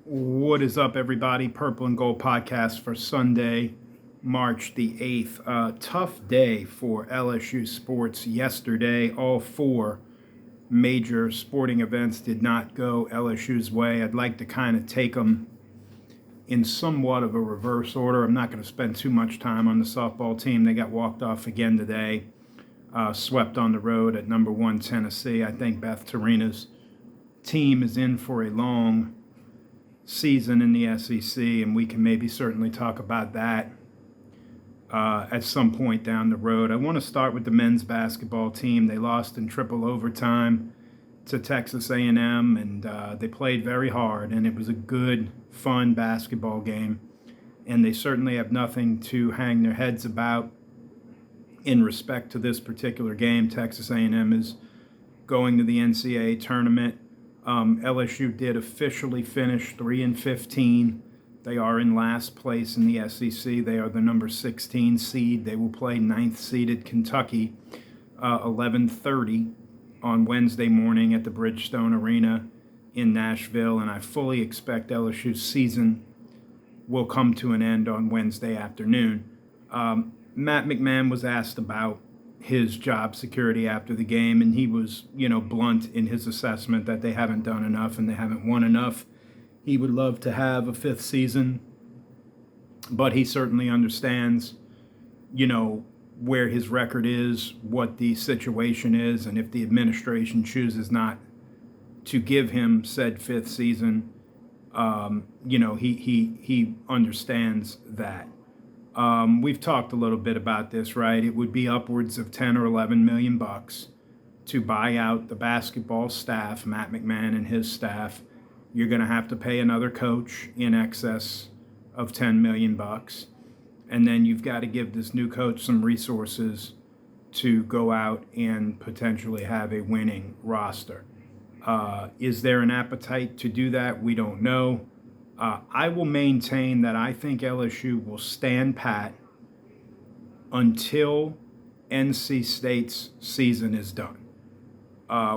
What is up, everybody? Purple and Gold podcast for Sunday, March the 8th. Tough day for LSU sports yesterday. All four major sporting events did not go LSU's way. I'd like to kind of take them in somewhat of a reverse order. I'm not going to spend too much time on the softball team. They got walked off again today, swept on the road at number one Tennessee. I think Beth Torina's team is in for a long season in the SEC, and we can maybe certainly talk about that at some point down the road. I want to start with the men's basketball team. They lost in triple overtime to Texas A&M, and they played very hard, and it was a good, fun basketball game, and they certainly have nothing to hang their heads about in respect to this particular game. Texas A&M is going to the NCAA tournament. LSU did officially finish 3-15. They are in last place in the SEC. They are the number 16 seed. They will play 9th seeded Kentucky, 11:30 on Wednesday morning at the Bridgestone Arena in Nashville. And I fully expect LSU's season will come to an end on Wednesday afternoon. Matt McMahon was asked about his job security after the game, and he was, blunt in his assessment that they haven't done enough and they haven't won enough. He would love to have a fifth season, but he certainly understands, where his record is, what the situation is, and if the administration chooses not to give him said fifth season, he understands that. We've talked a little bit about this, right? It would be upwards of 10 or 11 million bucks to buy out the basketball staff, Matt McMahon and his staff. You're going to have to pay another coach in excess of 10 million bucks. And then you've got to give this new coach some resources to go out and potentially have a winning roster. Is there an appetite to do that? We don't know. I will maintain that I think LSU will stand pat until NC State's season is done,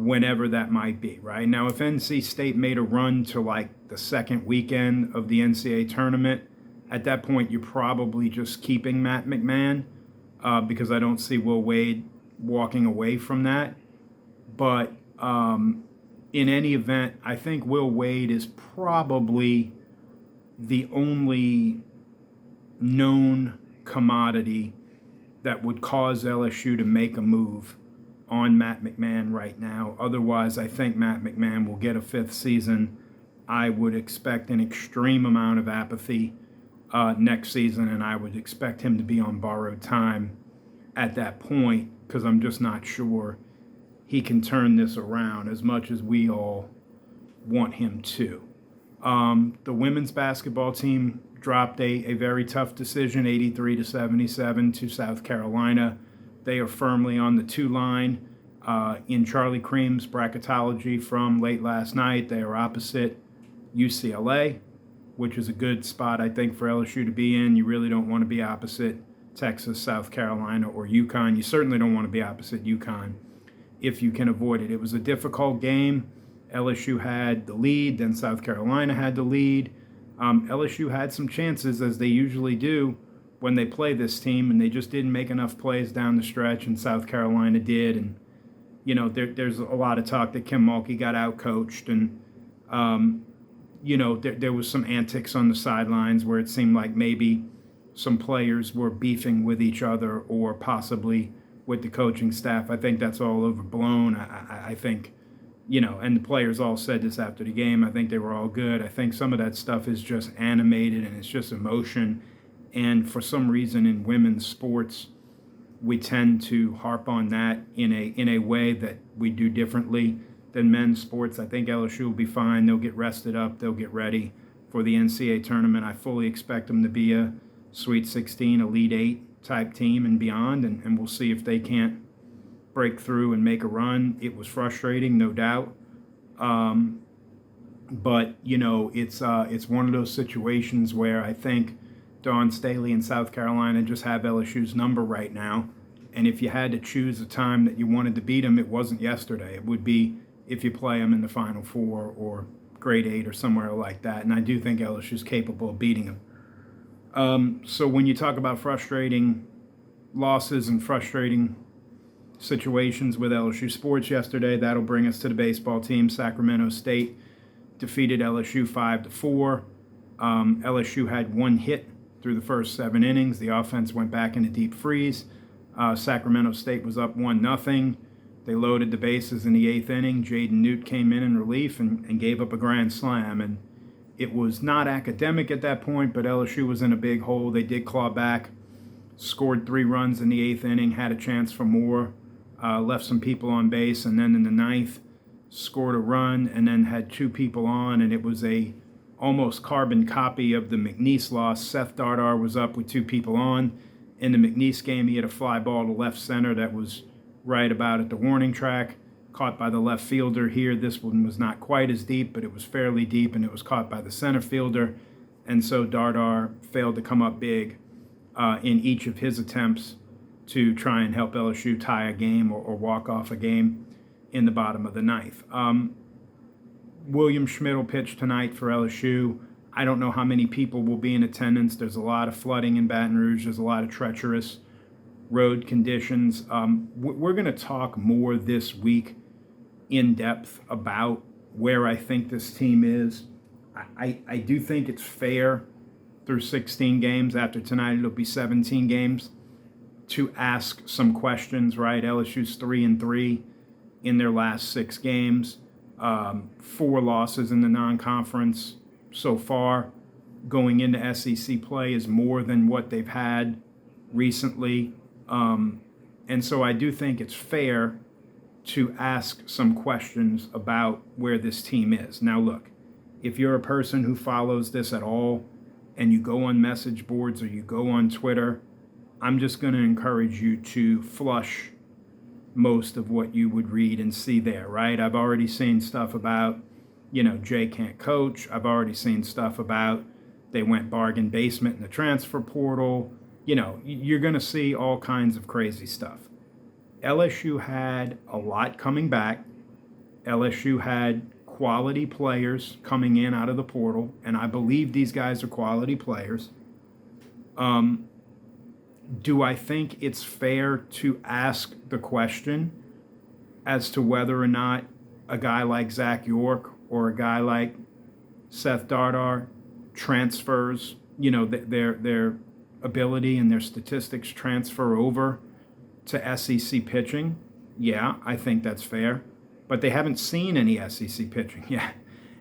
whenever that might be, right? Now, if NC State made a run to like the second weekend of the NCAA tournament, at that point you're probably just keeping Matt McMahon because I don't see Will Wade walking away from that. But in any event, I think Will Wade is probably the only known commodity that would cause LSU to make a move on Matt McMahon right now. Otherwise, I think Matt McMahon will get a fifth season. I would expect an extreme amount of apathy next season, and I would expect him to be on borrowed time at that point because I'm just not sure he can turn this around as much as we all want him to. The women's basketball team dropped a very tough decision, 83-77 to South Carolina. They are firmly on the 2 line. In Charlie Cream's bracketology from late last night, they are opposite UCLA, which is a good spot, I think, for LSU to be in. You really don't want to be opposite Texas, South Carolina, or UConn. You certainly don't want to be opposite UConn if you can avoid it. It was a difficult game. LSU had the lead, then South Carolina had the lead. LSU had some chances, as they usually do when they play this team, and they just didn't make enough plays down the stretch, and South Carolina did. And, there's a lot of talk that Kim Mulkey got out-coached, and, there was some antics on the sidelines where it seemed like maybe some players were beefing with each other or possibly with the coaching staff. I think that's all overblown. I think, and the players all said this after the game. I think they were all good. I think some of that stuff is just animated and it's just emotion. And for some reason in women's sports, we tend to harp on that in a way that we do differently than men's sports. I think LSU will be fine. They'll get rested up. They'll get ready for the NCAA tournament. I fully expect them to be a Sweet 16, Elite 8 type team and beyond, and we'll see if they can't break through and make a run. It was frustrating, no doubt. But, it's one of those situations where I think Dawn Staley in South Carolina just have LSU's number right now. And if you had to choose a time that you wanted to beat them, it wasn't yesterday. It would be if you play them in the Final Four or grade 8 or somewhere like that. And I do think LSU's capable of beating them. So when you talk about frustrating losses and frustrating situations with LSU sports yesterday, that'll bring us to the baseball team. Sacramento State defeated LSU 5-4. LSU had one hit through the first 7 innings. The offense went back in a deep freeze. Sacramento State was up 1-0. They loaded the bases in the 8th inning. Jaden Newt came in relief and gave up a grand slam. And it was not academic at that point, but LSU was in a big hole. They did claw back, scored 3 runs in the 8th inning, had a chance for more, left some people on base, and then in the 9th, scored a run and then had 2 people on, and it was a almost carbon copy of the McNeese loss. Seth Dardar was up with 2 people on. In the McNeese game, he had a fly ball to left center that was right about at the warning track, caught by the left fielder. Here, this one was not quite as deep, but it was fairly deep, and it was caught by the center fielder. And so Dardar failed to come up big in each of his attempts to try and help LSU tie a game or walk off a game in the bottom of the 9th. William Schmidt will pitch tonight for LSU. I don't know how many people will be in attendance. There's a lot of flooding in Baton Rouge. There's a lot of treacherous road conditions. We're going to talk more this week in depth about where I think this team is. I do think it's fair through 16 games. After tonight, it'll be 17 games to ask some questions, right? LSU's 3-3 in their last 6 games. 4 losses in the non-conference so far. Going into SEC play is more than what they've had recently. And so I do think it's fair to ask some questions about where this team is. Now, look, if you're a person who follows this at all and you go on message boards or you go on Twitter, I'm just going to encourage you to flush most of what you would read and see there, right? I've already seen stuff about, Jay can't coach. I've already seen stuff about they went bargain basement in the transfer portal. You're going to see all kinds of crazy stuff. LSU had a lot coming back. LSU had quality players coming in out of the portal, and I believe these guys are quality players. Do I think it's fair to ask the question as to whether or not a guy like Zach York or a guy like Seth Dardar transfers, their ability and their statistics transfer over to SEC pitching? Yeah, I think that's fair. But they haven't seen any SEC pitching yet.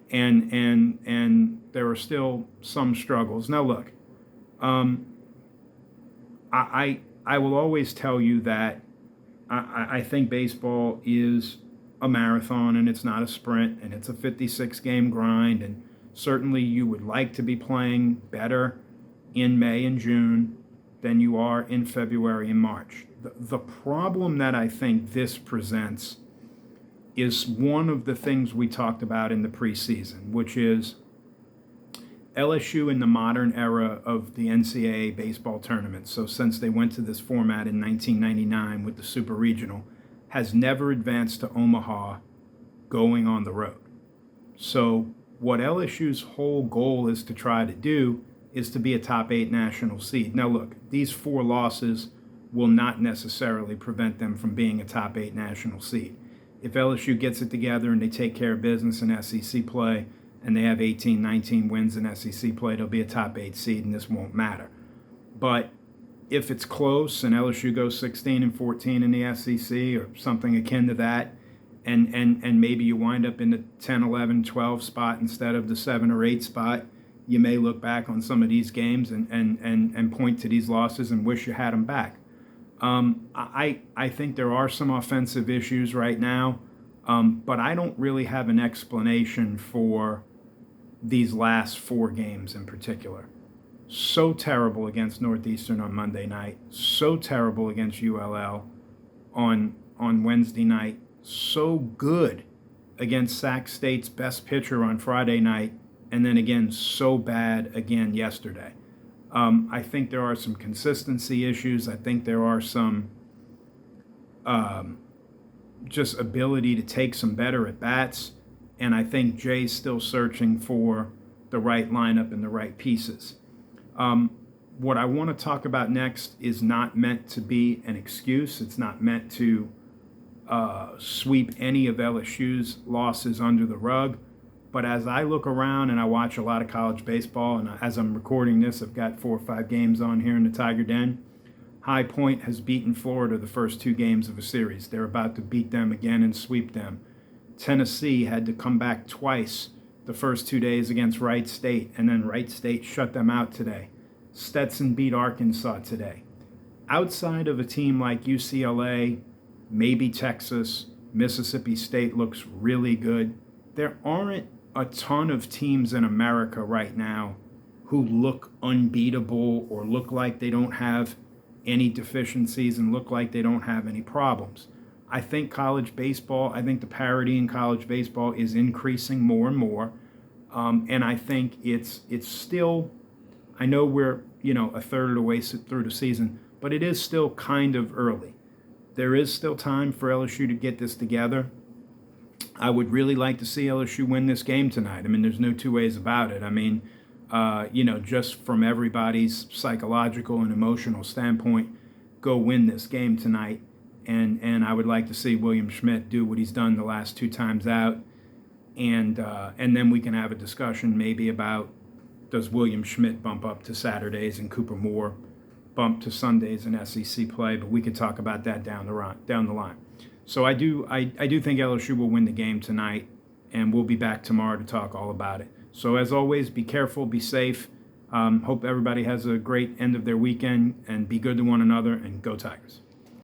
And there are still some struggles. Now, look, I will always tell you that I think baseball is a marathon and it's not a sprint, and it's a 56-game grind, and certainly you would like to be playing better in May and June than you are in February and March. The problem that I think this presents is one of the things we talked about in the preseason, which is LSU in the modern era of the NCAA baseball tournament, so since they went to this format in 1999 with the Super Regional, has never advanced to Omaha going on the road. So what LSU's whole goal is to try to do is to be a top 8 national seed. Now look, these 4 losses will not necessarily prevent them from being a top 8 national seed. If LSU gets it together and they take care of business in SEC play, and they have 18, 19 wins in SEC play, they'll be a top 8 seed, and this won't matter. But if it's close and LSU goes 16-14 in the SEC or something akin to that, and maybe you wind up in the 10, 11, 12 spot instead of the 7 or 8 spot, you may look back on some of these games and point to these losses and wish you had them back. I think there are some offensive issues right now, but I don't really have an explanation for these last 4 games in particular. So terrible against Northeastern on Monday night, so terrible against ULL on Wednesday night, so good against Sac State's best pitcher on Friday night, and then again so bad again yesterday. I think there are some consistency issues. I think there are some just ability to take some better at bats and I think Jay's still searching for the right lineup and the right pieces. What I want to talk about next is not meant to be an excuse. It's not meant to sweep any of LSU's losses under the rug. But as I look around and I watch a lot of college baseball, and as I'm recording this, I've got 4 or 5 games on here in the Tiger Den. High Point has beaten Florida the first 2 games of a series. They're about to beat them again and sweep them. Tennessee had to come back twice the first 2 days against Wright State, and then Wright State shut them out today. Stetson beat Arkansas today. Outside of a team like UCLA, maybe Texas, Mississippi State looks really good. There aren't a ton of teams in America right now who look unbeatable or look like they don't have any deficiencies and look like they don't have any problems. I think college baseball, I think the parity in college baseball is increasing more and more. And I think it's still, I know we're, a third of the way through the season, but it is still kind of early. There is still time for LSU to get this together. I would really like to see LSU win this game tonight. I mean, there's no two ways about it. I mean, just from everybody's psychological and emotional standpoint, go win this game tonight. And I would like to see William Schmidt do what he's done the last 2 times out. And then we can have a discussion maybe about, does William Schmidt bump up to Saturdays and Cooper Moore bump to Sundays in SEC play? But we could talk about that down the line. So I do think LSU will win the game tonight, and we'll be back tomorrow to talk all about it. So as always, be careful, be safe. Hope everybody has a great end of their weekend, and be good to one another, and go Tigers.